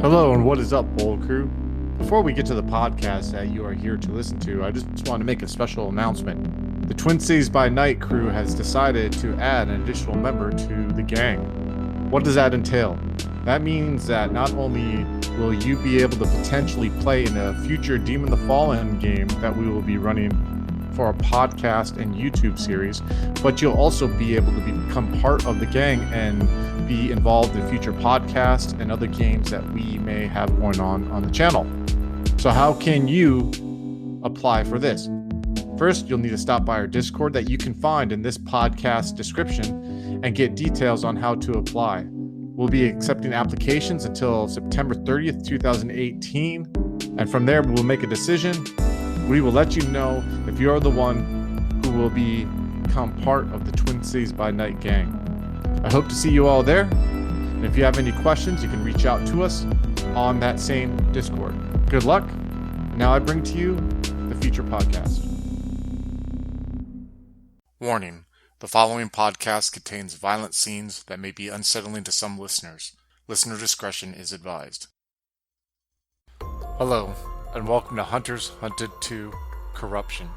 Hello and what is up, Bold Crew? Before we get to the podcast that you are here to listen to, I just want to make a special announcement. The Twin Cities by Night crew has decided to add an additional member to the gang. What does that entail? That means that not only will you be able to potentially play in a future Demon the Fallen game that we will be running for our podcast and YouTube series, but you'll also be able to become part of the gang and be involved in future podcasts and other games that we may have going on the channel. So how can you apply for this? First, you'll need to stop by our Discord that you can find in this podcast description and get details on how to apply. We'll be accepting applications until September 30th, 2018, and from there we'll make a decision. We will let you know if you're the one who will become part of the Twin Cities by Night gang. I hope to see you all there. And if you have any questions, you can reach out to us on that same Discord. Good luck. Now I bring to you the feature podcast. Warning. The following podcast contains violent scenes that may be unsettling to some listeners. Listener discretion is advised. Hello, and welcome to Hunters Hunted 2 Corruption.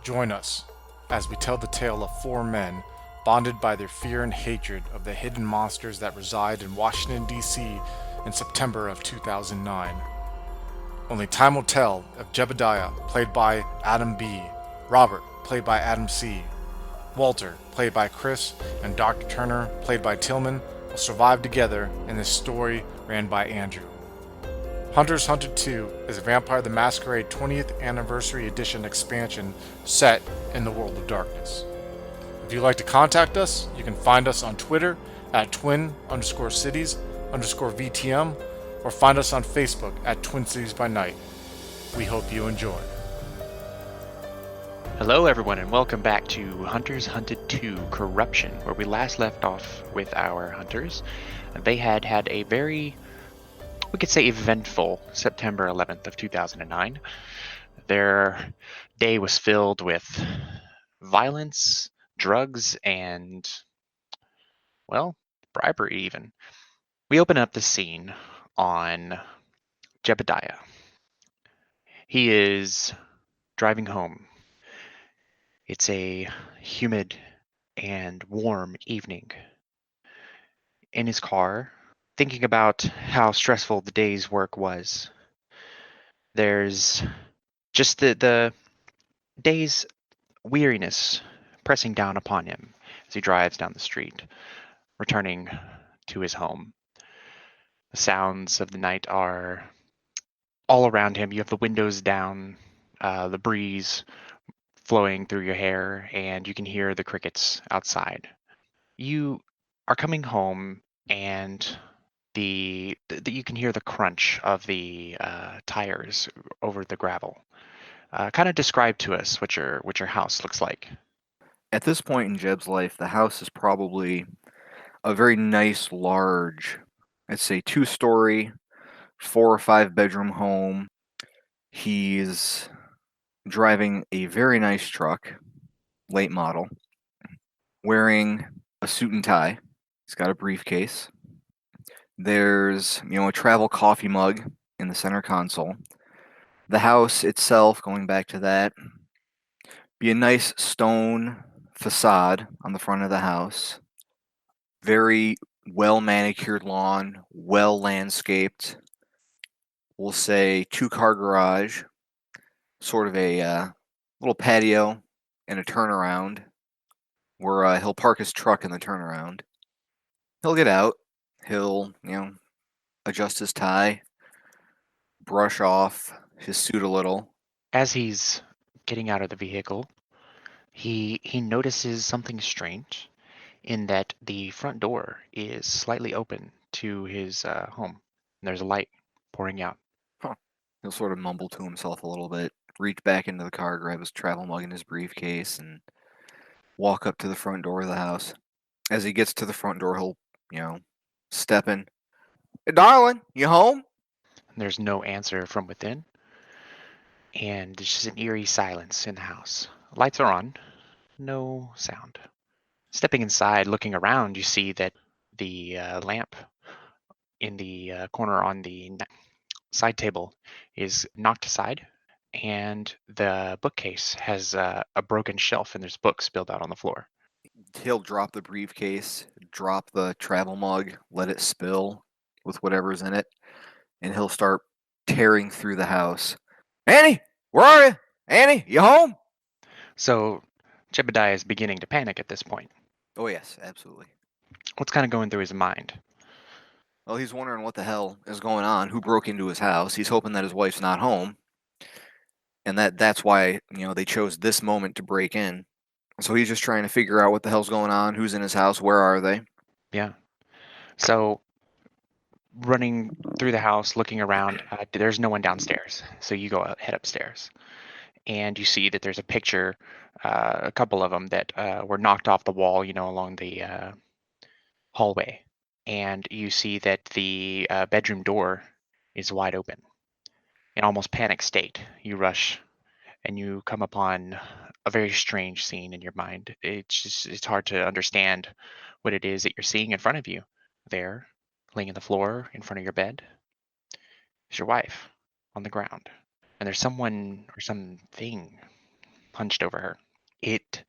Join us as we tell the tale of four men bonded by their fear and hatred of the hidden monsters that reside in Washington, D.C. in September of 2009. Only time will tell if Jebediah, played by Adam B., Robert, played by Adam C., Walter, played by Chris, and Dr. Turner, played by Tillman, will survive together in this story ran by Andrew. Hunters Hunted 2 is a Vampire the Masquerade 20th Anniversary Edition expansion set in the World of Darkness. If you'd like to contact us, you can find us on Twitter at twin_cities_VTM or find us on Facebook at Twin Cities by Night. We hope you enjoy. Hello everyone and welcome back to Hunters Hunted 2 Corruption, where we last left off with our hunters. They had a very, we could say, eventful September 11th of 2009. Their day was filled with violence, drugs, and, well, bribery even. We open up the scene on Jebediah. He is driving home. It's a humid and warm evening. In his car, thinking about how stressful the day's work was. There's just the day's weariness pressing down upon him as he drives down the street, returning to his home. The sounds of the night are all around him. You have the windows down, the breeze flowing through your hair, and you can hear the crickets outside. You are coming home, and you can hear the crunch of the tires over the gravel. Kind of describe to us what your house looks like. At this point in Jeb's life, the house is probably a very nice, large, I'd say 2-story, 4 or 5 bedroom home. He's driving a very nice truck, late model, wearing a suit and tie. He's got a briefcase. There's, a travel coffee mug in the center console. The house itself, going back to that, be a nice stone facade on the front of the house. Very well manicured lawn, well landscaped. We'll say 2-car garage, sort of a little patio and a turnaround where he'll park his truck in the turnaround. He'll get out. He'll, adjust his tie, brush off his suit a little. As he's getting out of the vehicle, he notices something strange in that the front door is slightly open to his home. And there's a light pouring out. He'll sort of mumble to himself a little bit, reach back into the car, grab his travel mug and his briefcase, and walk up to the front door of the house. As he gets to the front door, he'll, step in. Hey, darling, you home? There's no answer from within. And there's just an eerie silence in the house. Lights are on. No sound. Stepping inside, looking around, you see that the lamp in the corner on the side table is knocked aside, and the bookcase has a broken shelf, and there's books spilled out on the floor. He'll drop the briefcase, drop the travel mug, let it spill with whatever's in it, and he'll start tearing through the house. Annie, where are you? Annie, you home? So Jebediah is beginning to panic at this point. Oh, yes, absolutely. What's kind of going through his mind? Well, he's wondering what the hell is going on, who broke into his house. He's hoping that his wife's not home. And that's why, they chose this moment to break in. So he's just trying to figure out what the hell's going on, who's in his house, where are they? Yeah. So running through the house, looking around, there's no one downstairs. So you head upstairs, and you see that there's a picture, a couple of them that were knocked off the wall, along the hallway. And you see that the bedroom door is wide open. In almost panic state, you rush and you come upon a very strange scene in your mind. It's hard to understand what it is that you're seeing in front of you. There, laying on the floor in front of your bed, is your wife on the ground, and there's someone or something hunched over her. It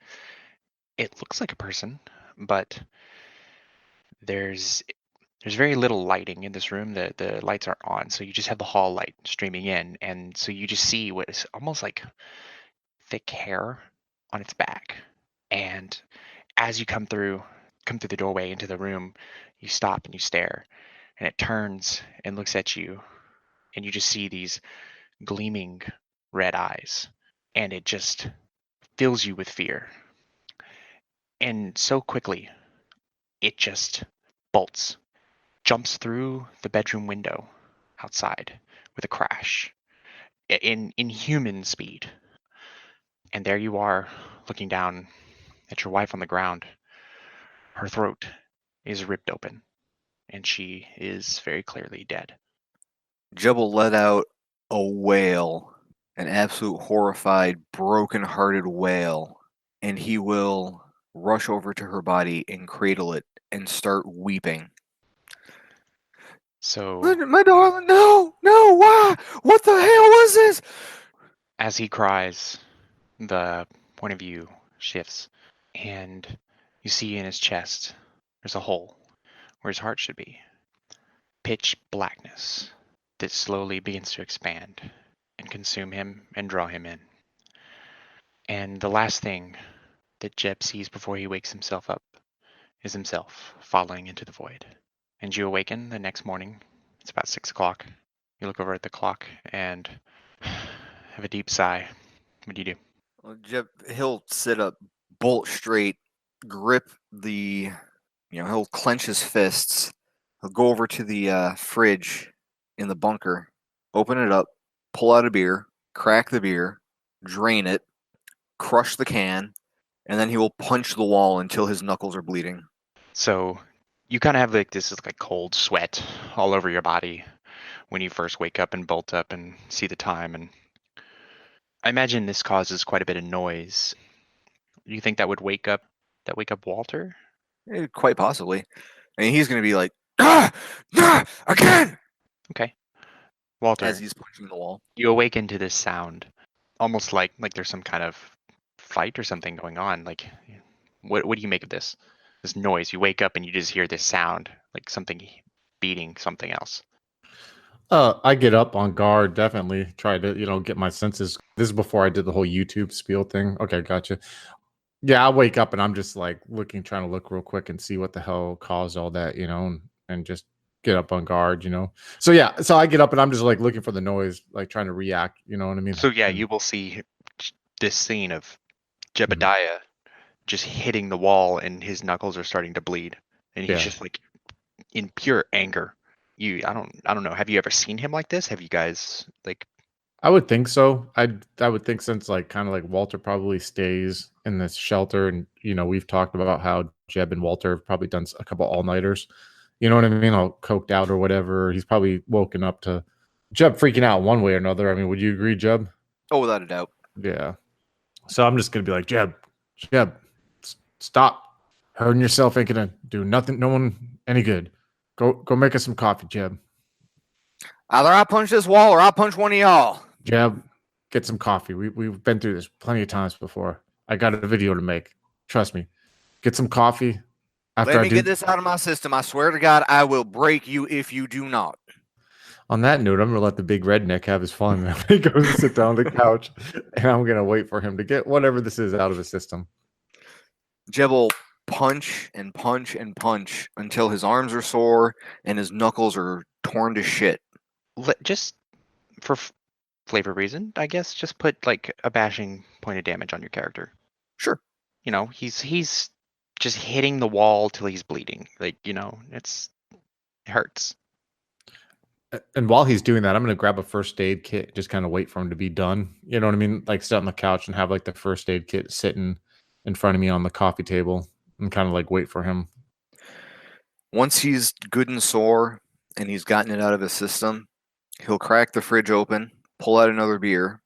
looks like a person, but there's very little lighting in this room. The lights aren't on, so you just have the hall light streaming in, and so you just see what is almost like thick hair on its back. And as you come through the doorway into the room, you stop and you stare, and it turns and looks at you, and you just see these gleaming red eyes, and it just fills you with fear. And so quickly, it just bolts, jumps through the bedroom window outside with a crash in human speed. And there you are, looking down at your wife on the ground. Her throat is ripped open, and she is very clearly dead. Jeb will let out a wail, an absolute horrified, broken-hearted wail, and he will rush over to her body and cradle it and start weeping. So, My darling, no, why? What the hell was this? as he cries, the point of view shifts, and you see in his chest there's a hole where his heart should be. Pitch blackness that slowly begins to expand and consume him and draw him in. And the last thing that Jeb sees before he wakes himself up is himself falling into the void. And you awaken the next morning. It's about 6 o'clock. You look over at the clock and have a deep sigh. What do you do? Well, Jeb, he'll sit up bolt straight, grip he'll clench his fists. He'll go over to the fridge in the bunker, open it up, pull out a beer, crack the beer, drain it, crush the can, and then he will punch the wall until his knuckles are bleeding. So you kind of have this cold sweat all over your body when you first wake up and bolt up and see the time. And I imagine this causes quite a bit of noise. Do you think that would wake up Walter? Quite possibly. I mean, he's going to be like, again! Okay. Walter, As he's punching the wall. you awaken to this sound, almost like there's some kind of fight or something going on. Like, what do you make of this noise? You wake up and you just hear this sound, like something beating something else. I get up on guard, definitely try to, get my senses. This is before I did the whole YouTube spiel thing. Okay, gotcha. Yeah, I wake up and I'm just like trying to look real quick and see what the hell caused all that, and just get up on guard, So yeah, so I get up and I'm just like looking for the noise, like trying to react, you know what I mean? So yeah, you will see this scene of Jebediah just hitting the wall and his knuckles are starting to bleed, and he's just like in pure anger. I don't know. Have you ever seen him like this? Have you guys like? I would think so. I would think since kind of like Walter probably stays in this shelter, and we've talked about how Jeb and Walter have probably done a couple all-nighters. You know what I mean? All coked out or whatever. He's probably woken up to Jeb freaking out one way or another. I mean, would you agree, Jeb? Oh, without a doubt. Yeah. So I'm just gonna be like, Jeb, stop hurting yourself. Ain't gonna do nothing, no one any good. Go make us some coffee, Jeb. Either I punch this wall or I punch one of y'all. Jeb, get some coffee. We've been through this plenty of times before. I got a video to make. Trust me. Get some coffee. Let me get this out of my system. I swear to God, I will break you if you do not. On that note, I'm gonna let the big redneck have his fun. He goes and sit down on the couch, and I'm gonna wait for him to get whatever this is out of his system. Jeb will punch and punch and punch until his arms are sore and his knuckles are torn to shit. Just for flavor reason, I guess, just put like a bashing point of damage on your character. Sure. You know, he's just hitting the wall till he's bleeding. Like, you know, it hurts. And while he's doing that, I'm gonna grab a first aid kit, just kind of wait for him to be done. You know what I mean? Like sit on the couch and have like the first aid kit sitting in front of me on the coffee table and kind of like wait for him. Once he's good and sore and he's gotten it out of his system, he'll crack the fridge open, pull out another beer,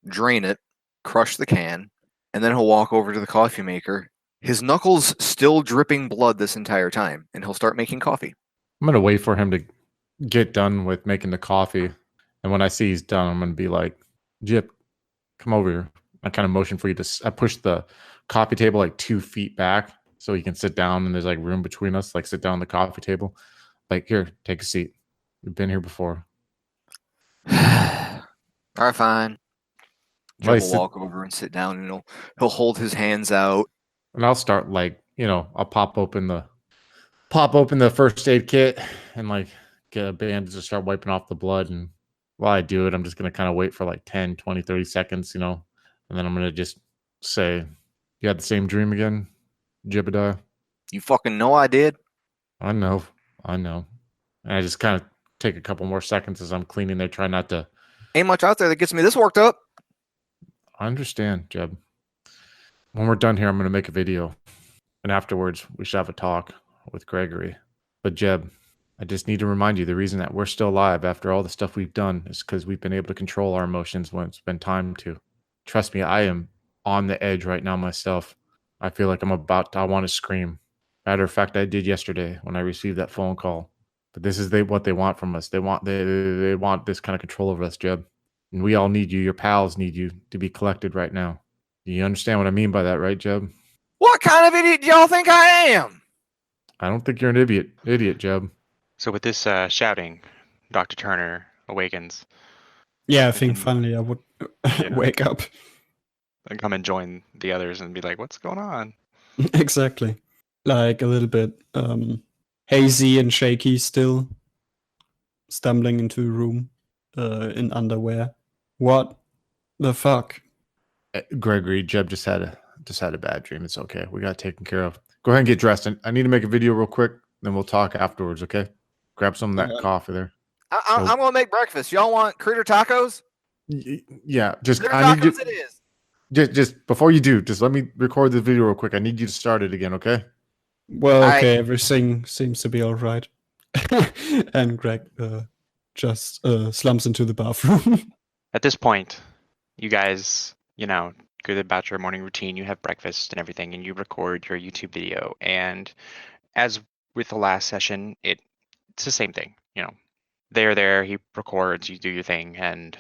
drain it, crush the can, and then he'll walk over to the coffee maker. His knuckles still dripping blood this entire time, and he'll start making coffee. I'm gonna wait for him to get done with making the coffee, and when I see he's done, I'm gonna be like, Jip, come over here. I kind of motion for you to. I push the coffee table like 2 feet back so he can sit down, and there's like room between us. Like sit down on the coffee table. Like here, take a seat. We've been here before. All right, fine. Jip will walk over and sit down, and he'll hold his hands out. And I'll start like, you know, I'll pop open the first aid kit and like get a bandage to start wiping off the blood. And while I do it, I'm just going to kind of wait for like 10, 20, 30 seconds, you know, and then I'm going to just say, you had the same dream again, Jebediah? You fucking know I did. I know. And I just kind of take a couple more seconds as I'm cleaning there, try not to. Ain't much out there that gets me this worked up. I understand, Jeb. When we're done here, I'm going to make a video. And afterwards, we should have a talk with Gregory. But Jeb, I just need to remind you, the reason that we're still alive after all the stuff we've done is because we've been able to control our emotions when it's been time to. Trust me, I am on the edge right now myself. I feel like I want to scream. Matter of fact, I did yesterday when I received that phone call. But this is what they want from us. They want this kind of control over us, Jeb. And we all need you. Your pals need you to be collected right now. You understand what I mean by that, right, Jeb? What kind of idiot do y'all think I am? I don't think you're an idiot, Jeb. So with this shouting, Dr. Turner awakens. Yeah, I think finally I would wake up. And come and join the others and be like, what's going on? Exactly. Like a little bit hazy and shaky still. Stumbling into a room in underwear. What the fuck? Gregory, Jeb just had a bad dream. It's okay. We got it taken care of. Go ahead and get dressed. I need to make a video real quick. Then we'll talk afterwards, okay? Grab some of that coffee there. I'm going to make breakfast. Y'all want critter tacos? Yeah. I need it is. Just before you do, just let me record the video real quick. I need you to start it again, okay? Well, okay. Everything seems to be all right. And Greg just slumps into the bathroom. At this point, you guys, you know, go about your morning routine, you have breakfast and everything, and you record your YouTube video. And as with the last session, it's the same thing. You know, they're there, he records, you do your thing, and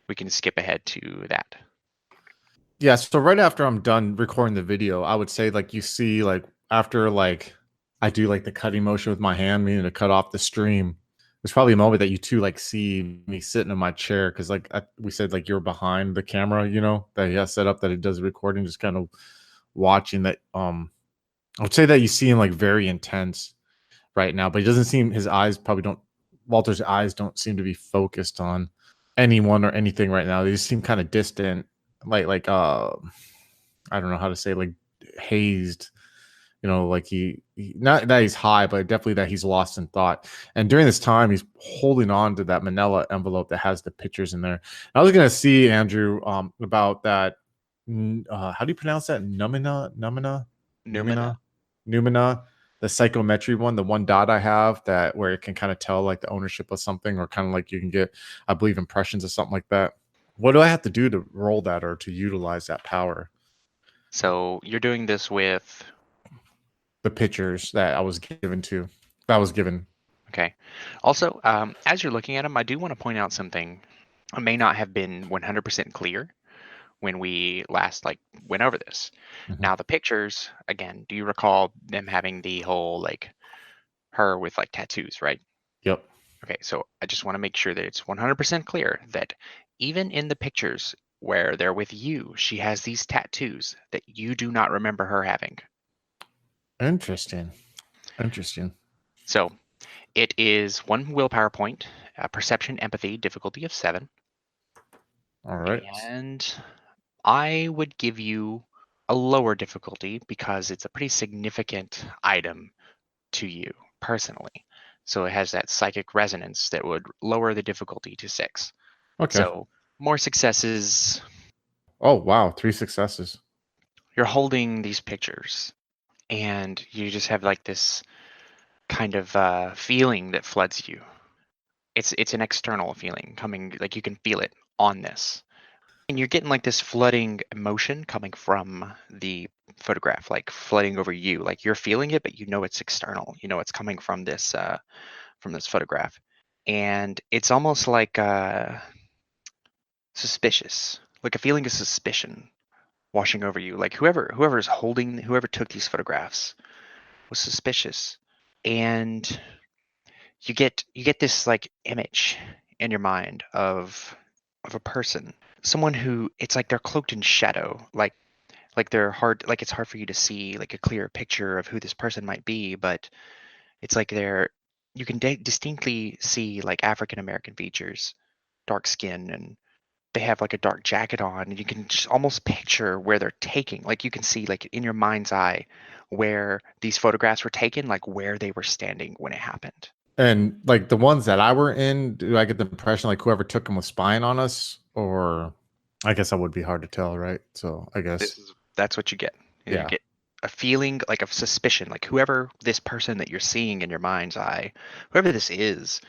we can skip ahead to that. Yeah, so right after I'm done recording the video, I would say like you see like after like I do like the cutting motion with my hand, meaning to cut off the stream. There's probably a moment that you two like see me sitting in my chair because like we said like you're behind the camera, you know, that he has set up that it does recording, just kind of watching that. I would say that you see him like very intense right now, but he doesn't seem Walter's eyes don't seem to be focused on anyone or anything right now. They just seem kind of distant, like I don't know how to say, like hazed. You know, like he not that he's high, but definitely that he's lost in thought. And during this time, he's holding on to that manila envelope that has the pictures in there. And I was going to see, Andrew, about that. How do you pronounce that? Numina, the psychometry one, the one dot I have that where it can kind of tell like the ownership of something, or kind of like you can get, I believe, impressions of something like that. What do I have to do to roll that or to utilize that power? So you're doing this with the pictures that I was given to, That was given. Okay. Also, as you're looking at them, I do want to point out something. It may not have been 100% clear when we last went over this. Mhm. Now the pictures, again, do you recall them having the whole her with tattoos, right? Yep. Okay, so I just want to make sure that it's 100% clear that even in the pictures where they're with you, she has these tattoos that you do not remember her having. Interesting. So it is 1 willpower point, perception, empathy, difficulty of 7. All right. And I would give you a lower difficulty because it's a pretty significant item to you personally. So it has that psychic resonance that would lower the difficulty to 6. Okay. So more successes. Oh, wow. 3 successes. You're holding these pictures and you just have this kind of feeling that floods you. It's an external feeling coming, you can feel it on this. And you're getting this flooding emotion coming from the photograph, flooding over you. You're feeling it, but you know it's external. You know it's coming from this photograph. And it's almost suspicious, like a feeling of suspicion washing over you. Whoever took these photographs was suspicious. And you get this image in your mind of a person, someone who it's they're cloaked in shadow, they're hard, it's hard for you to see a clear picture of who this person might be, but it's you can distinctly see African American features, dark skin, and they have a dark jacket on, and you can just almost picture where they're taking, you can see in your mind's eye where these photographs were taken, where they were standing when it happened. And the ones that I were in, do I get the impression whoever took them was spying on us? Or I guess that would be hard to tell, right? So I guess That's what you get. You Yeah. get a feeling of suspicion, whoever this person that you're seeing in your mind's eye, whoever this is,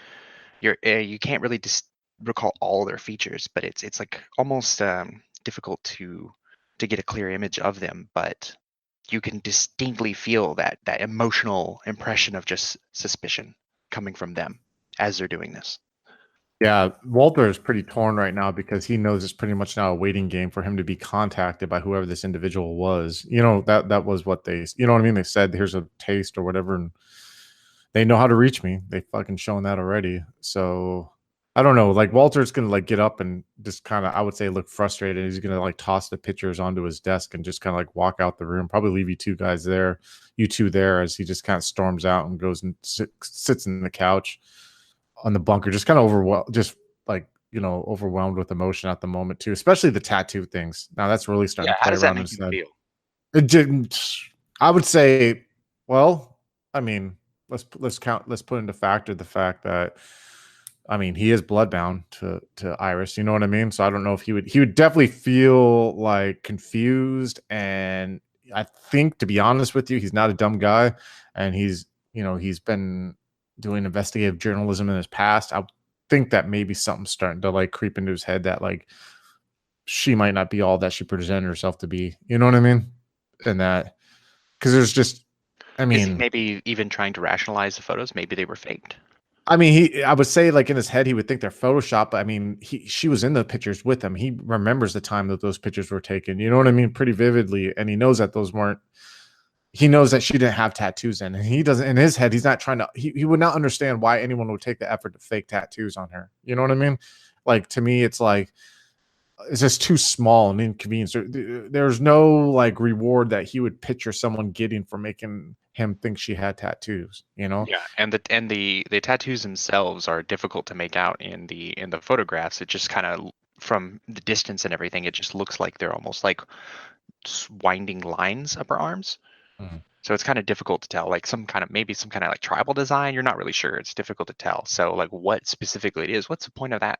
you can't really recall all their features, but it's almost difficult to get a clear image of them, but you can distinctly feel that emotional impression of just suspicion coming from them as they're doing this. Yeah, Walter is pretty torn right now because he knows it's pretty much now a waiting game for him to be contacted by whoever this individual was. That was what they, you know what I mean? They said, here's a taste or whatever, and they know how to reach me. They fucking shown that already. So I don't know. Walter's gonna get up and just kind of, I would say, look frustrated. He's gonna toss the pictures onto his desk and just kind of walk out the room. Probably leave you two there, as he just kind of storms out and goes and sits in the couch on the bunker, just kind of overwhelmed with emotion at the moment too, especially the tattoo things. Now that's really starting to play How does that around make his you head. feel? It didn't. I would say, well, I mean, let's put into factor the fact that, I mean, he is bloodbound to Iris. You know what I mean? So I don't know if he would definitely feel confused. And I think, to be honest with you, he's not a dumb guy, and he's been doing investigative journalism in his past. I think that maybe something's starting to creep into his head that she might not be all that she presented herself to be. You know what I mean? And that, because there's just, I mean, Is he maybe even trying to rationalize the photos? Maybe they were faked. I mean, I would say in his head, he would think they're Photoshop, but I mean, she was in the pictures with him. He remembers the time that those pictures were taken. You know what I mean? Pretty vividly. And he knows that he knows that she didn't have tattoos in, and he doesn't, in his head, he's not trying to, he would not understand why anyone would take the effort to fake tattoos on her. You know what I mean? To me, it's just too small and inconvenient. There's no reward that he would picture someone getting for making him think she had tattoos, Yeah, and the tattoos themselves are difficult to make out in the photographs. It just kind of, from the distance and everything, it just looks like they're almost like winding lines up her arms. Mhm. So it's kind of difficult to tell, maybe some kind of tribal design. You're not really sure. It's difficult to tell. So what specifically it is, what's the point of that?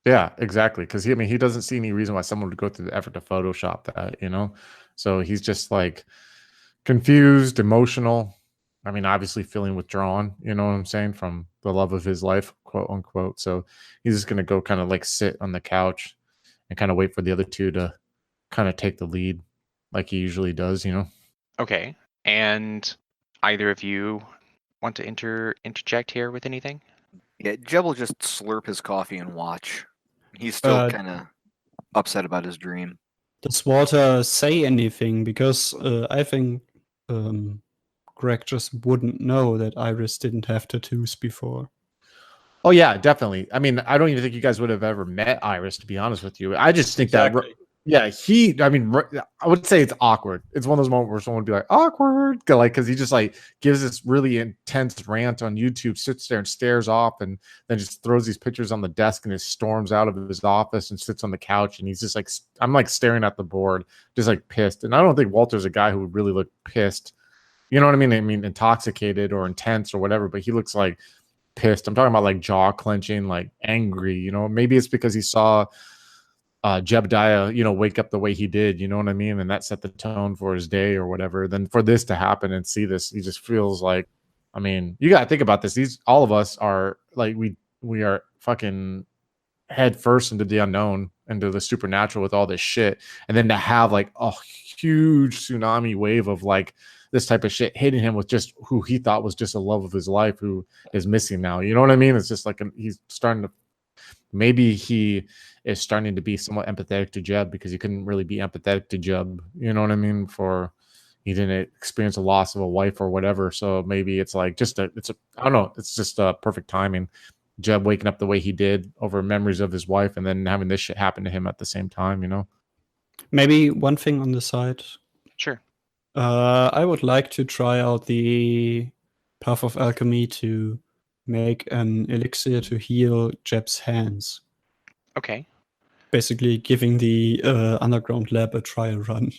Yeah, exactly. Because he doesn't see any reason why someone would go through the effort to Photoshop that. So he's just confused, emotional. I mean, obviously feeling withdrawn, you know what I'm saying, from the love of his life, quote unquote. So he's just gonna go kind of sit on the couch and kind of wait for the other two to kind of take the lead like he usually does. Okay. And either of you want to interject here with anything? Yeah, Jeb will just slurp his coffee and watch. He's still kind of upset about his dream. Does Walter say anything? Because I think Greg just wouldn't know that Iris didn't have tattoos before. Oh yeah, definitely. I mean, I don't even think you guys would have ever met Iris, to be honest with you. I just think that, yeah, I mean, I would say it's awkward. It's one of those moments where someone would be like, awkward, like, because he just like gives this really intense rant on YouTube, sits there and stares off, and then just throws these pictures on the desk and just storms out of his office and sits on the couch, and he's just like, I'm like staring at the board, just like pissed. And I don't think Walter's a guy who would really look pissed. You know what I mean? I mean, intoxicated or intense or whatever, but he looks like pissed. I'm talking about like jaw clenching, like angry. You know, maybe it's because he saw Jebediah, you know, wake up the way he did. You know what I mean? And that set the tone for his day or whatever. Then for this to happen and see this, he just feels like, I mean, you got to think about this. All of us are like, we are fucking head first into the unknown, into the supernatural with all this shit, and then to have like a huge tsunami wave of like this type of shit hitting him with just who he thought was just a love of his life, who is missing now. You know what I mean? It's just like he's starting to, maybe he is starting to be somewhat empathetic to Jeb, because he couldn't really be empathetic to Jeb. You know what I mean? He didn't experience a loss of a wife or whatever. So maybe it's like I don't know. It's just perfect timing. Jeb waking up the way he did over memories of his wife, and then having this shit happen to him at the same time, you know? Maybe one thing on the side. Sure. I would like to try out the Path of Alchemy to make an elixir to heal Jeb's hands. Okay. Basically giving the underground lab a trial run.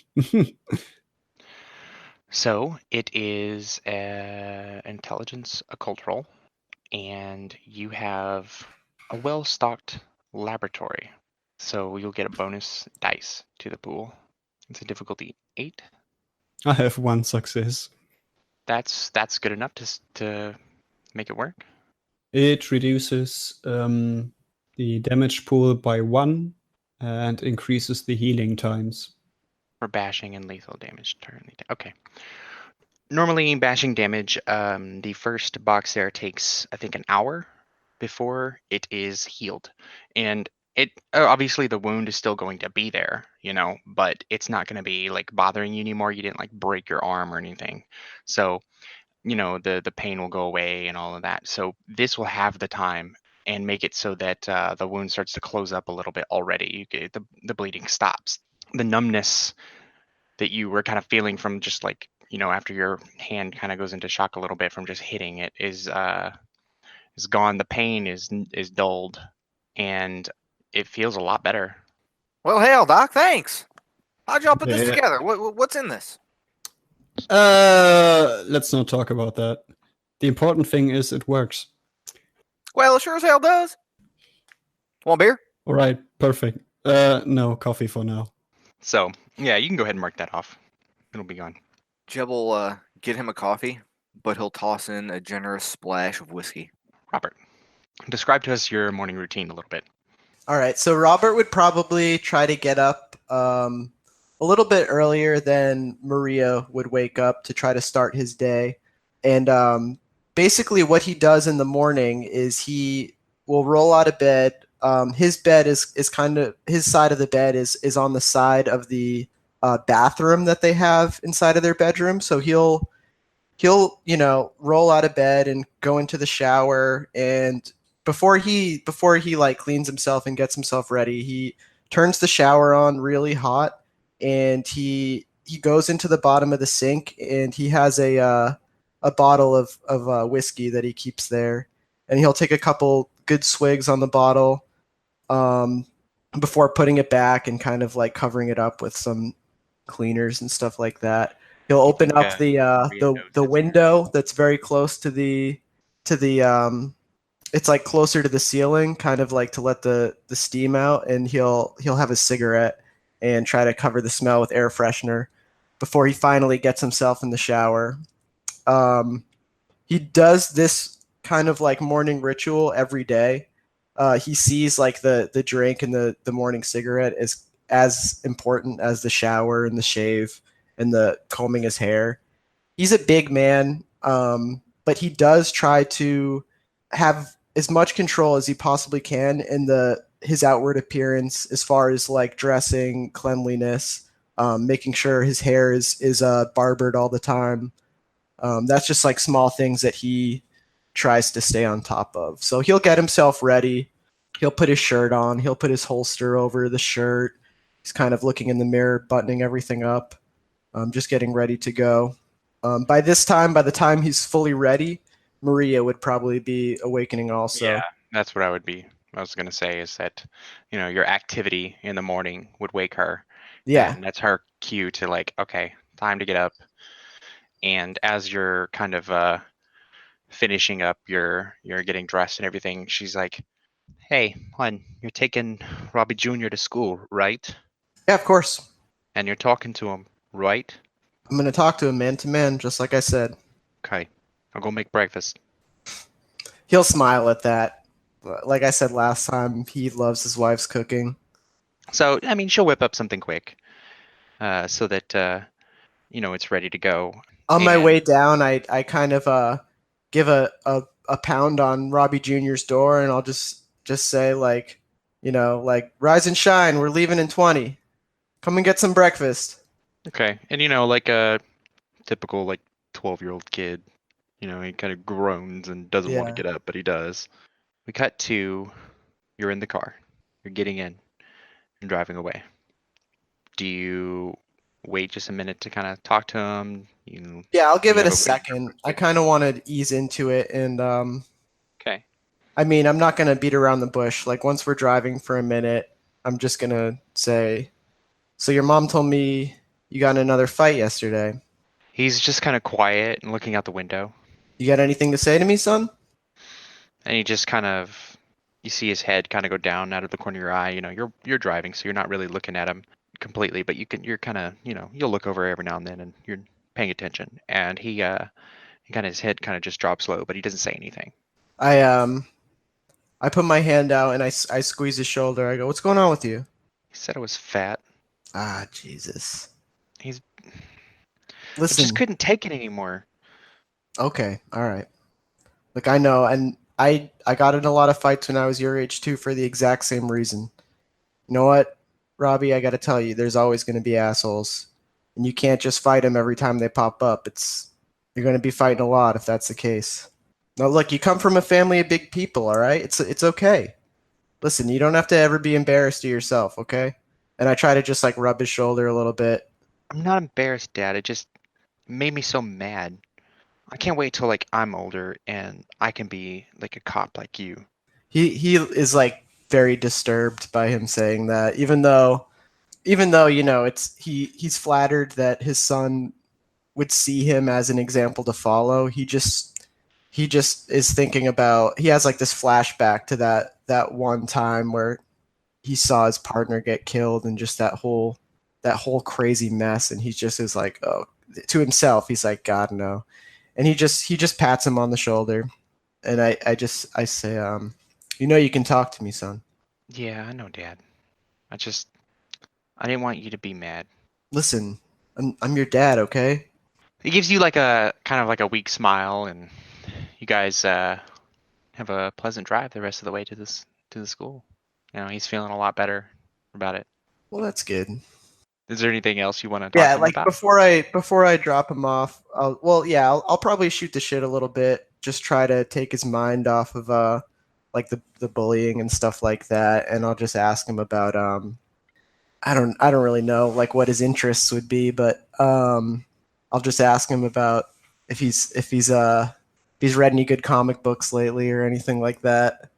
So it is an intelligence occult roll, and you have a well-stocked laboratory. So you'll get a bonus dice to the pool. It's a difficulty 8. I have 1 success. That's good enough to make it work. It reduces the damage pool by 1 and increases the healing times. For bashing and lethal damage. Okay. Normally, bashing damage, the first box there takes, I think, an hour before it is healed. And it obviously the wound is still going to be there, you know, but it's not going to be like bothering you anymore. You didn't like break your arm or anything. So, you know, the pain will go away and all of that. So this will have the time and make it so that the wound starts to close up a little bit already. The bleeding stops. The numbness that you were kind of feeling from just like, you know, after your hand kind of goes into shock a little bit from just hitting it is gone. The pain is dulled, and it feels a lot better. Well, hell, Doc, thanks. How'd y'all put this together? What's in this? Let's not talk about that. The important thing is it works. Well, it sure as hell does. Want beer? All right, perfect. No, coffee for now. So, yeah, you can go ahead and mark that off. It'll be gone. Jeb will get him a coffee, but he'll toss in a generous splash of whiskey. Robert, describe to us your morning routine a little bit. All right, so Robert would probably try to get up a little bit earlier than Maria would wake up to try to start his day. And basically what he does in the morning is he will roll out of bed. His bed is kind of, his side of the bed is on the side of the bathroom that they have inside of their bedroom. So he'll you know, roll out of bed and go into the shower, and before he like cleans himself and gets himself ready, he turns the shower on really hot, and he goes into the bottom of the sink, and he has a bottle of whiskey that he keeps there, and he'll take a couple good swigs on the bottle before putting it back and kind of like covering it up with some cleaners and stuff like that. He'll open up the window that's very close to the it's like closer to the ceiling, kind of like to let the steam out, and he'll have a cigarette and try to cover the smell with air freshener before he finally gets himself in the shower. He does this kind of like morning ritual every day. He sees like the drink and the morning cigarette as important as the shower and the shave and the combing his hair. He's a big man. but he does try to have as much control as he possibly can in his outward appearance, as far as like dressing, cleanliness, making sure his hair is barbered all the time. That's just like small things that he tries to stay on top of. So he'll get himself ready. He'll put his shirt on. He'll put his holster over the shirt. He's kind of looking in the mirror, buttoning everything up, just getting ready to go. By the time he's fully ready, Maria would probably be awakening also. Yeah, that's what I was going to say, is that, your activity in the morning would wake her. Yeah. And that's her cue to like, okay, time to get up. And as you're kind of finishing up, you're getting dressed and everything, she's like, hey, hon, you're taking Robbie Jr. to school, right? Yeah, of course. And you're talking to him, right? I'm going to talk to him man to man, just like I said. Okay, I'll go make breakfast. He'll smile at that. Like I said last time, he loves his wife's cooking. So, I mean, she'll whip up something quick so that, it's ready to go. On my way down, I kind of give a pound on Robbie Jr.'s door, and I'll just say, like, like, rise and shine, we're leaving in 20. Come and get some breakfast. Okay, and like a typical, like, 12-year-old kid, he kind of groans and doesn't want to get up, but he does. We cut to, you're in the car, you're getting in, and driving away. Do you wait just a minute to kind of talk to him? Yeah, I'll give it a second. I kind of want to ease into it, and okay. I mean, I'm not gonna beat around the bush. Like, once we're driving for a minute, I'm just gonna say, so your mom told me you got in another fight yesterday. He's just kind of quiet and looking out the window. You got anything to say to me, son? And he just kind of, you see his head kind of go down out of the corner of your eye. You're driving, so you're not really looking at him completely, but you're kind of, you'll look over every now and then, and you're paying attention. And he kind of, his head kind of just drops low, but he doesn't say anything. I put my hand out and I squeeze his shoulder. I go, what's going on with you? He said I was fat. Ah, Jesus. I just couldn't take it anymore. Okay, all right. Look, I know, and I got in a lot of fights when I was your age too, for the exact same reason. You know what, Robbie? I got to tell you, there's always going to be assholes, and you can't just fight them every time they pop up. You're going to be fighting a lot if that's the case. Now, look, you come from a family of big people, all right? It's okay. Listen, you don't have to ever be embarrassed of yourself, okay? And I try to just like rub his shoulder a little bit. I'm not embarrassed, Dad. It just made me so mad. I can't wait till like I'm older and I can be like a cop like you. He is like very disturbed by him saying that, even though he's flattered that his son would see him as an example to follow. He just is thinking about, he has like this flashback to that one time where he saw his partner get killed and just that whole crazy mess, and he just is like, oh, to himself, he's like, God, no. And he just pats him on the shoulder, and I say, you can talk to me, son. Yeah, I know, Dad. I didn't want you to be mad. Listen, I'm your dad, okay? He gives you like a kind of like a weak smile, and you guys have a pleasant drive the rest of the way to the school. He's feeling a lot better about it. Well, that's good. Is there anything else you want to talk to him about? before I drop him off, I'll probably shoot the shit a little bit, just try to take his mind off of like the bullying and stuff like that, and I'll just ask him about I don't really know like what his interests would be, but I'll just ask him about if he's read any good comic books lately or anything like that.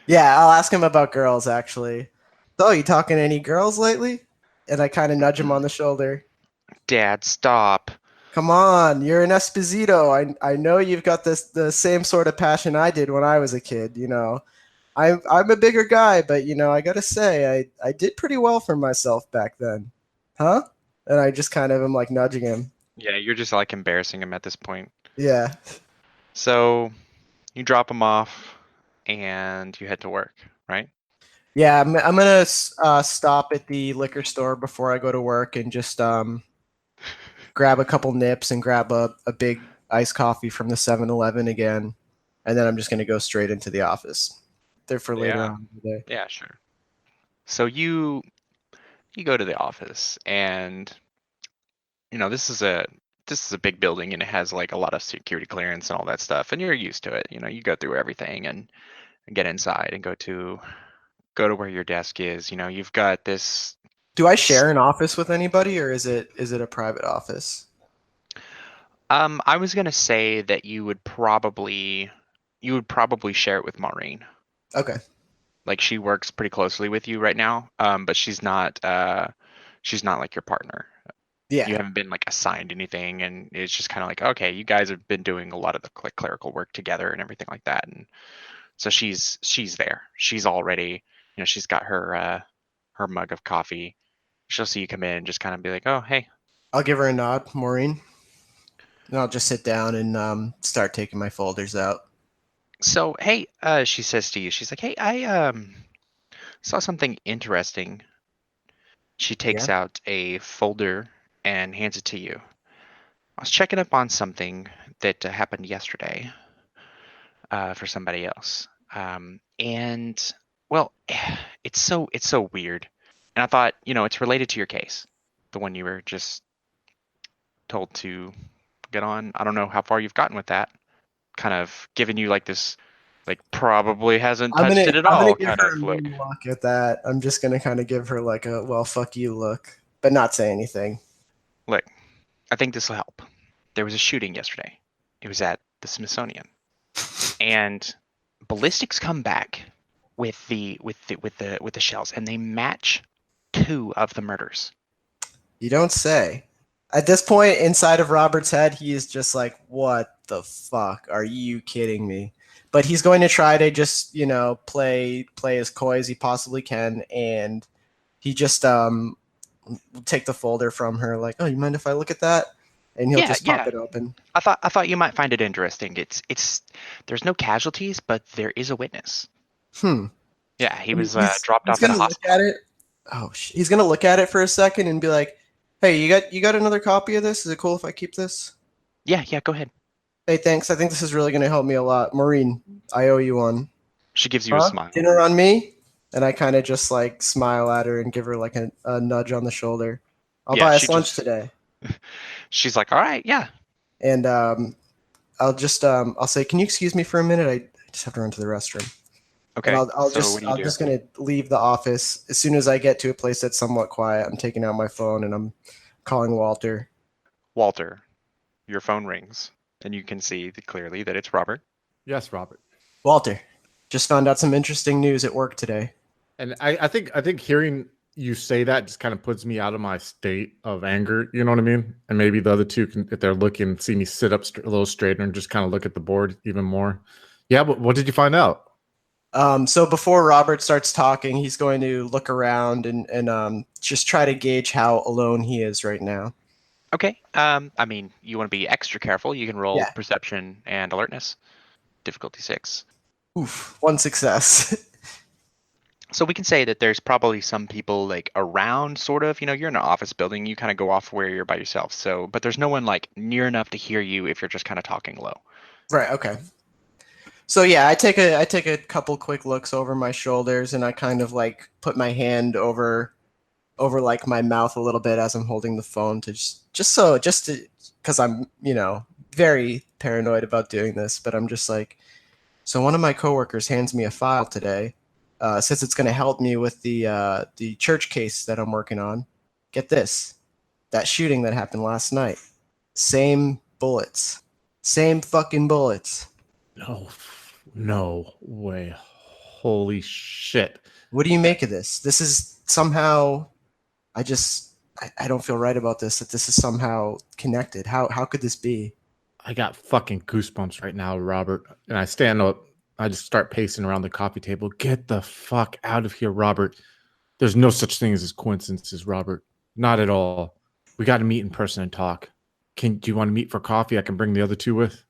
Yeah, I'll ask him about girls, actually. So, you talking to any girls lately? And I kind of nudge him on the shoulder. Dad, stop. Come on, you're an Esposito. I know you've got the same sort of passion I did when I was a kid, I'm a bigger guy, but, I got to say, I did pretty well for myself back then. Huh? And I just kind of am like nudging him. Yeah, you're just like embarrassing him at this point. Yeah. So you drop him off and you head to work, right? Yeah, I'm gonna stop at the liquor store before I go to work and just grab a couple nips and grab a big iced coffee from the 7-Eleven again, and then I'm just going to go straight into the office. There for later on today. Yeah, sure. So you go to the office, and this is a big building, and it has like a lot of security clearance and all that stuff, and you're used to it. You go through everything and get inside and go to where your desk is. You've got this. Do I share an office with anybody, or is it a private office? I was gonna say that you would probably share it with Maureen. Okay. Like, she works pretty closely with you right now, but she's not like your partner. Yeah. You haven't been like assigned anything, and it's just kind of like, okay, you guys have been doing a lot of the clerical work together and everything like that, and so she's there. She's already, she's got her mug of coffee. She'll see you come in and just kind of be like, oh, hey. I'll give her a nod, Maureen. And I'll just sit down and start taking my folders out. So, hey, she says to you, she's like, hey, I saw something interesting. She takes out a folder and hands it to you. I was checking up on something that happened yesterday for somebody else. And, well, it's so weird. And I thought, it's related to your case, the one you were just told to get on. I don't know how far you've gotten with that. Kind of giving you like this, like, probably hasn't touched it at all kind of look. Look at that. I'm just gonna kind of give her like a well, fuck you look, but not say anything. Look, I think this will help. There was a shooting yesterday. It was at the Smithsonian, and Ballistics come back with the shells, and they match 2 of the murders. You don't say. At this point, inside of Robert's head, he is just like, what the fuck? Are you kidding me? But he's going to try to just, play as coy as he possibly can, and he just will take the folder from her, like, oh, you mind if I look at that? And he'll just pop it open. I thought you might find it interesting. It's there's no casualties, but there is a witness. Yeah, he was dropped off at a hospital. Look at it. Oh, he's gonna look at it for a second and be like, hey, you got another copy of this? Is it cool if I keep this? Yeah, go ahead. Hey, thanks. I think this is really going to help me a lot. Maureen, I owe you one. She gives you a smile. Dinner on me? And I kind of just like smile at her and give her like a nudge on the shoulder. I'll buy us lunch today. She's like, all right, yeah. And I'll say, can you excuse me for a minute? I just have to run to the restroom. Okay. And I'm just going to leave the office. As soon as I get to a place that's somewhat quiet, I'm taking out my phone and I'm calling Walter. Walter, your phone rings. And you can see clearly that it's Robert. Yes, Robert. Walter, just found out some interesting news at work today. And I think hearing you say that just kind of puts me out of my state of anger. You know what I mean? And maybe the other two can, if they're looking, see me sit up a little straighter and just kind of look at the board even more. Yeah, but what did you find out? So before Robert starts talking, he's going to look around and just try to gauge how alone he is right now. Okay. I mean, you want to be extra careful. You can roll perception and alertness. Difficulty 6. Oof, 1 success. So we can say that there's probably some people like around, sort of. You're in an office building. You kind of go off where you're by yourself. So, but there's no one like near enough to hear you if you're just kind of talking low. Right. Okay. So yeah, I take a couple quick looks over my shoulders, and I kind of like put my hand over like my mouth a little bit as I'm holding the phone to because I'm very paranoid about doing this, but I'm just like, so one of my coworkers hands me a file today, says it's going to help me with the church case that I'm working on. Get this, that shooting that happened last night, same bullets, same fucking bullets. No way, holy shit! What do you make of this? This is somehow. I don't feel right about this, that this is somehow connected. How could this be? I got fucking goosebumps right now, Robert. And I stand up. I just start pacing around the coffee table. Get the fuck out of here, Robert. There's no such thing as coincidences, Robert. Not at all. We got to meet in person and talk. Do you want to meet for coffee? I can bring the other two with.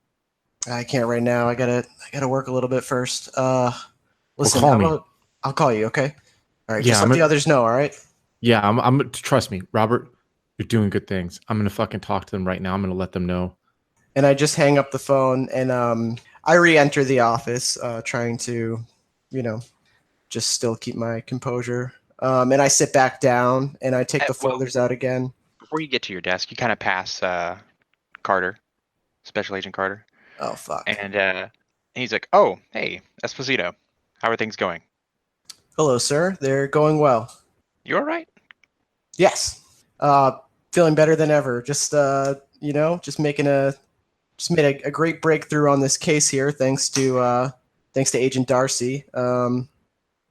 I can't right now. I gotta work a little bit first. Listen, call me. I'll call you, okay? All right, just let the others know, all right? Yeah, I'm trust me, Robert, you're doing good things. I'm gonna fucking talk to them right now. I'm gonna let them know. And I just hang up the phone and I re-enter the office, trying to, just still keep my composure. And I sit back down and I take the folders out again. Before you get to your desk, you kind of pass Carter, Special Agent Carter. Oh, fuck. And he's like, "Oh, hey, Esposito. How are things going?" Hello, sir. They're going well. You all right? Yes. Feeling better than ever. Just made a great breakthrough on this case here, thanks to Agent Darcy.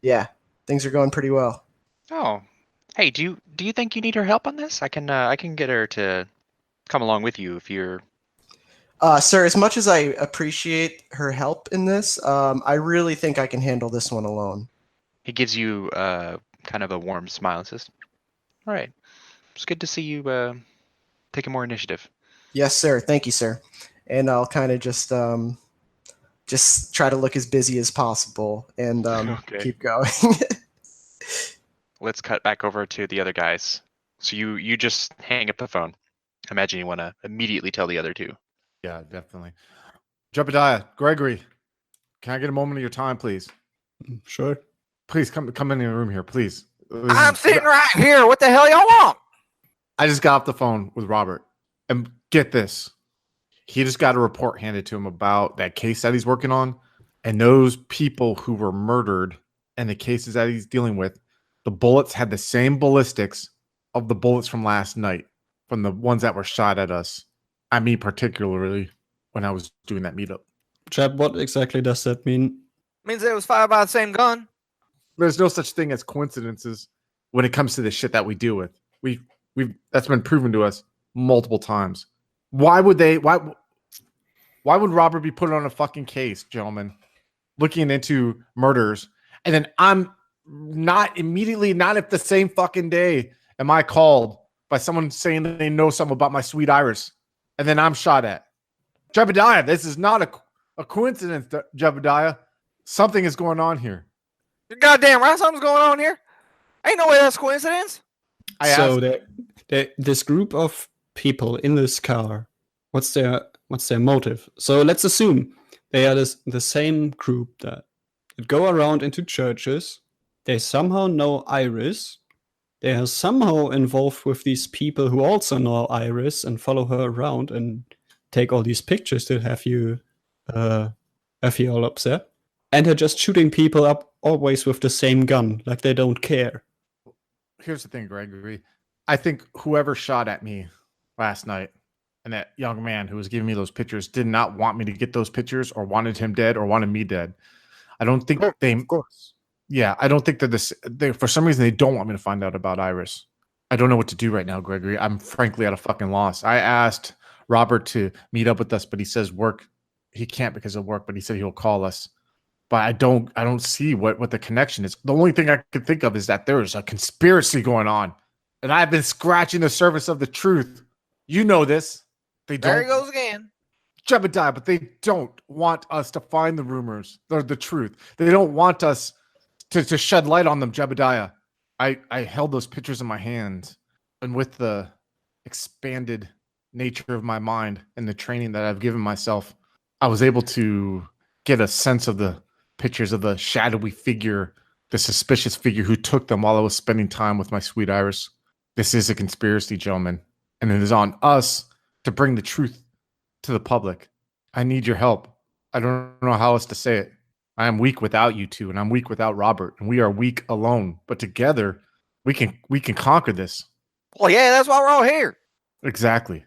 Yeah, things are going pretty well. Oh, hey, do you think you need her help on this? I can get her to come along with you if you're. Sir, as much as I appreciate her help in this, I really think I can handle this one alone. He gives you kind of a warm smile and says, "All right, it's good to see you taking more initiative." Yes, sir. Thank you, sir. And I'll kind of just try to look as busy as possible and Okay. keep going. Let's cut back over to the other guys. So you just hang up the phone. I imagine you want to immediately tell the other two. Yeah, definitely. Jebediah, Gregory, can I get a moment of your time, please? Sure. Please come in the room here, please. I'm sitting right here. What the hell y'all want? I just got off the phone with Robert, and get this. He just got a report handed to him about that case that he's working on, and those people who were murdered and the cases that he's dealing with, the bullets had the same ballistics of the bullets from last night, from the ones that were shot at us. At me particularly, when I was doing that meetup. Jeb, what exactly does that mean? Means it was fired by the same gun. There's no such thing as coincidences when it comes to the shit that we deal with. We've that's been proven to us multiple times. Why would Robert be put on a fucking case, gentlemen, looking into murders, and then I'm not if the same fucking day am I called by someone saying that they know something about my sweet Iris, and then I'm shot at. Jebediah, this is not a coincidence, Jebediah. Something is going on here. You're goddamn right, something's going on here. Ain't no way that's coincidence. This group of people in this car, what's their motive? So let's assume they are the same group that go around into churches. They somehow know Iris. They are somehow involved with these people who also know Iris and follow her around and take all these pictures to have you all upset. And they're just shooting people up always with the same gun, like they don't care. Here's the thing, Gregory. I think whoever shot at me last night and that young man who was giving me those pictures did not want me to get those pictures or wanted him dead or wanted me dead. I don't think Of course. Yeah, I don't think that for some reason they don't want me to find out about Iris. I don't know what to do right now, Gregory. I'm frankly at a fucking loss. I asked Robert to meet up with us, but he says work. He can't because of work, but he said he'll call us. But I don't see what the connection is. The only thing I could think of is that there is a conspiracy going on. And I've been scratching the surface of the truth. You know this. They don't. There he goes again. Jebediah, but they don't want us to find the rumors or the truth. They don't want us to shed light on them, Jebediah. I held those pictures in my hand, and with the expanded nature of my mind and the training that I've given myself, I was able to get a sense of the pictures of the shadowy figure, the suspicious figure who took them while I was spending time with my sweet Iris. This is a conspiracy, gentlemen, and it is on us to bring the truth to the public. I need your help. I don't know how else to say it. I am weak without you two, and I'm weak without Robert, and we are weak alone. But together, we can conquer this. Well, yeah, that's why we're all here. Exactly.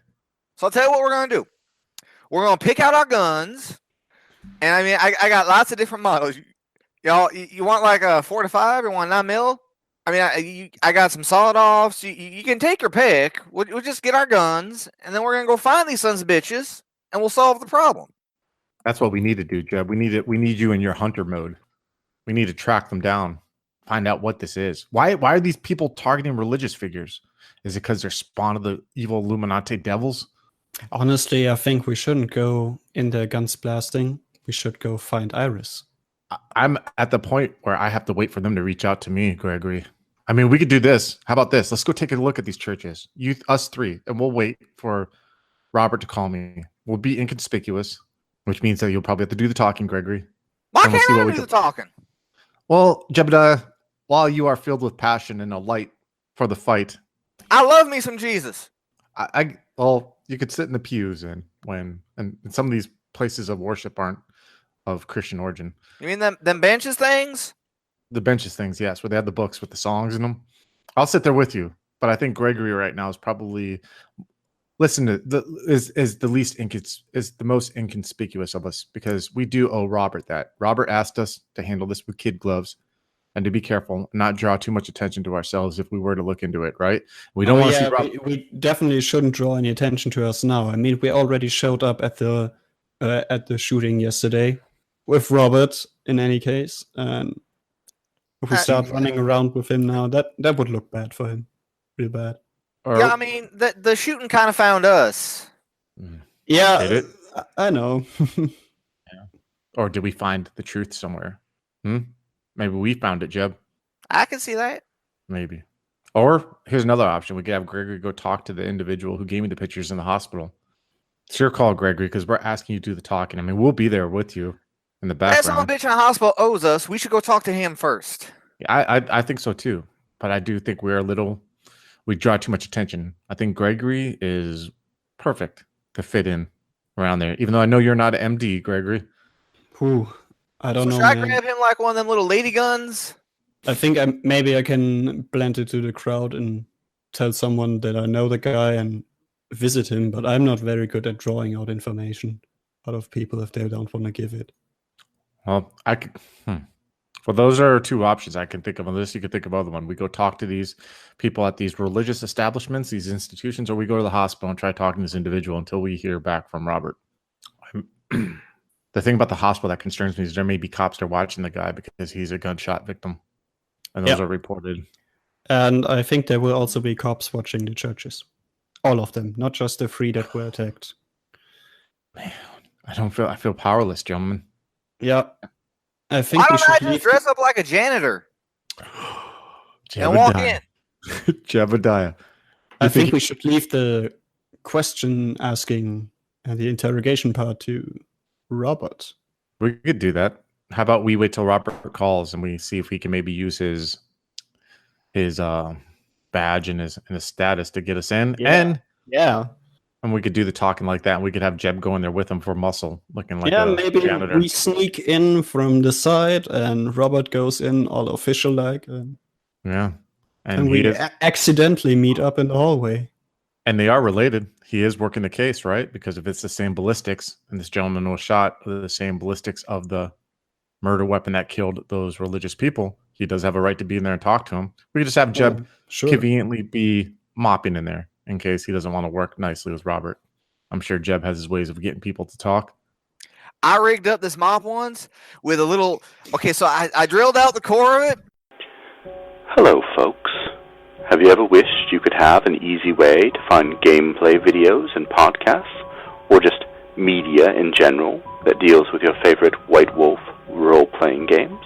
So I'll tell you what we're going to do. We're going to pick out our guns. And I mean, I got lots of different models. Y'all, you want like a 4-5? You want 9mm? I mean, I got some solid offs. You can take your pick. We'll just get our guns, and then we're going to go find these sons of bitches, and we'll solve the problem. That's what we need to do, Jeb. We need you in your hunter mode. We need to track them down, find out what this is. Why are these people targeting religious figures? Is it because they're spawn of the evil Illuminati devils? Honestly, I think we shouldn't go in the guns blasting. We should go find Iris. I'm at the point where I have to wait for them to reach out to me, Gregory. I mean, we could do this. How about this? Let's go take a look at these churches. Us three, and we'll wait for Robert to call me. will be inconspicuous, which means that you'll probably have to do the talking, Gregory. Why And we'll can't see I what we do can- the talking? Well, Jebediah, while you are filled with passion and a light for the fight, I love me some Jesus. well, you could sit in the pews and some of these places of worship aren't of Christian origin. You mean them benches things? The benches things, yes, where they have the books with the songs in them. I'll sit there with you, but I think Gregory right now is probably is the most inconspicuous of us, because we do owe Robert that. Robert asked us to handle this with kid gloves and to be careful and not draw too much attention to ourselves if we were to look into it, right? We don't want to see Robert. We definitely shouldn't draw any attention to us now. I mean, we already showed up at the shooting yesterday with Robert in any case, and if we start running around with him now, that would look bad for him. Real bad. Yeah, I mean, the shooting kind of found us. Yeah, Did it? I know. Or did we find the truth somewhere? Maybe we found it, Jeb. I can see that. Maybe. Or here's another option. We could have Gregory go talk to the individual who gave me the pictures in the hospital. It's your call, Gregory, because we're asking you to do the talking. I mean, we'll be there with you in the That son of background. a bitch in the hospital owes us. We should go talk to him first. Yeah, I think so too. But I do think we draw too much attention. I think Gregory is perfect to fit in around there. Even though I know you're not an MD, Gregory. Whew, I don't know, Should I man. grab him like one of them little lady guns? I think maybe I can blend into the crowd and tell someone that I know the guy and visit him, but I'm not very good at drawing out information out of people if they don't want to give it. Well, I could. Well, those are two options I can think of. Unless you could think of other one. We go talk to these people at these religious establishments, these institutions, or we go to the hospital and try talking to this individual until we hear back from Robert. The thing about the hospital that concerns me is there may be cops that are watching the guy because he's a gunshot victim. And those are reported. And I think there will also be cops watching the churches. All of them, not just the 3 that were attacked. Man, I feel powerless, gentlemen. Yeah. I think Why we don't I should just leave. dress up like a janitor and walk in? Jebediah. I think we should leave the question asking and the interrogation part to Robert. We could do that. How about we wait till Robert calls and we see if we can maybe use his badge and his status to get us in. Yeah. And we could do the talking like that. And we could have Jeb go in there with him for muscle, looking like maybe janitor. we sneak in from the side and Robert goes in all official like. Yeah. And we accidentally meet up in the hallway. And they are related. He is working the case, right? Because if it's the same ballistics and this gentleman was shot with the same ballistics of the murder weapon that killed those religious people, he does have a right to be in there and talk to him. We could just have Jeb conveniently be mopping in there in case he doesn't want to work nicely with Robert. I'm sure Jeb has his ways of getting people to talk. I rigged up this mop once with a little... Okay, so I drilled out the core of it. Hello, folks. Have you ever wished you could have an easy way to find gameplay videos and podcasts, or just media in general that deals with your favorite White Wolf role-playing games?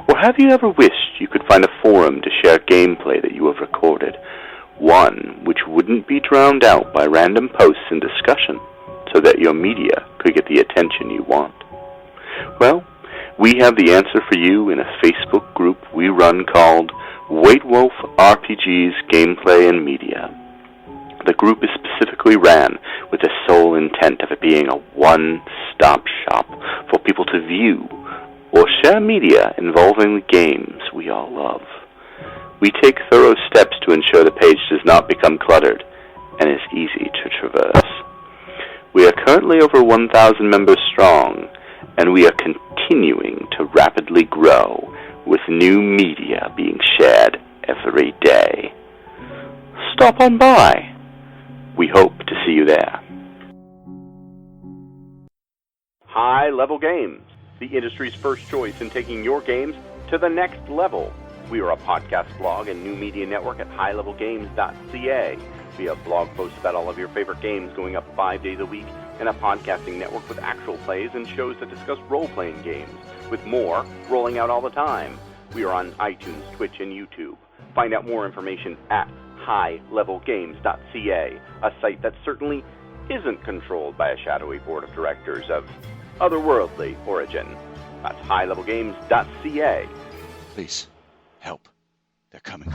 Or have you ever wished you could find a forum to share gameplay that you have recorded, one which wouldn't be drowned out by random posts and discussion, so that your media could get the attention you want? Well, we have the answer for you in a Facebook group we run called White Wolf RPGs Gameplay and Media. The group is specifically ran with the sole intent of it being a one-stop shop for people to view or share media involving the games we all love. We take thorough steps to ensure the page does not become cluttered and is easy to traverse. We are currently over 1,000 members strong, and we are continuing to rapidly grow with new media being shared every day. Stop on by. We hope to see you there. High Level Games, the industry's first choice in taking your games to the next level. We are a podcast blog and new media network at highlevelgames.ca. We have blog posts about all of your favorite games going up 5 days a week, and a podcasting network with actual plays and shows that discuss role-playing games, with more rolling out all the time. We are on iTunes, Twitch, and YouTube. Find out more information at highlevelgames.ca, a site that certainly isn't controlled by a shadowy board of directors of otherworldly origin. That's highlevelgames.ca. Please, help. They're coming.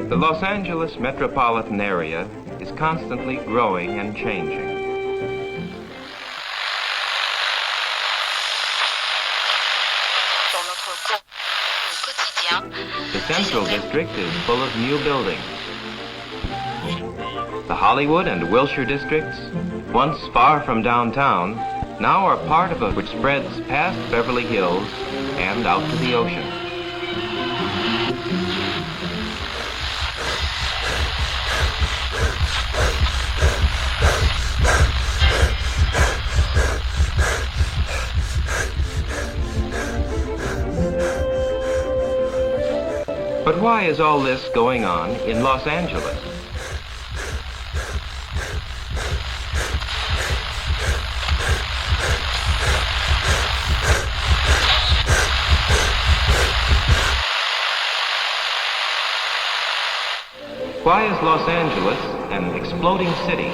The Los Angeles metropolitan area is constantly growing and changing. The Central District is full of new buildings. The Hollywood and Wilshire districts, once far from downtown, now are part of it which spreads past Beverly Hills and out to the ocean. But why is all this going on in Los Angeles? Why is Los Angeles an exploding city?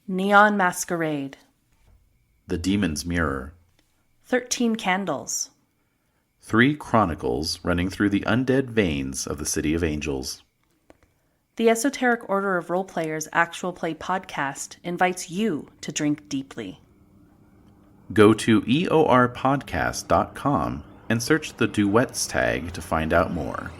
Neon Masquerade. The Demon's Mirror. 13 Candles. 3 Chronicles running through the undead veins of the City of Angels. The Esoteric Order of Roleplayers Actual Play podcast invites you to drink deeply. Go to eorpodcast.com and search the duets tag to find out more.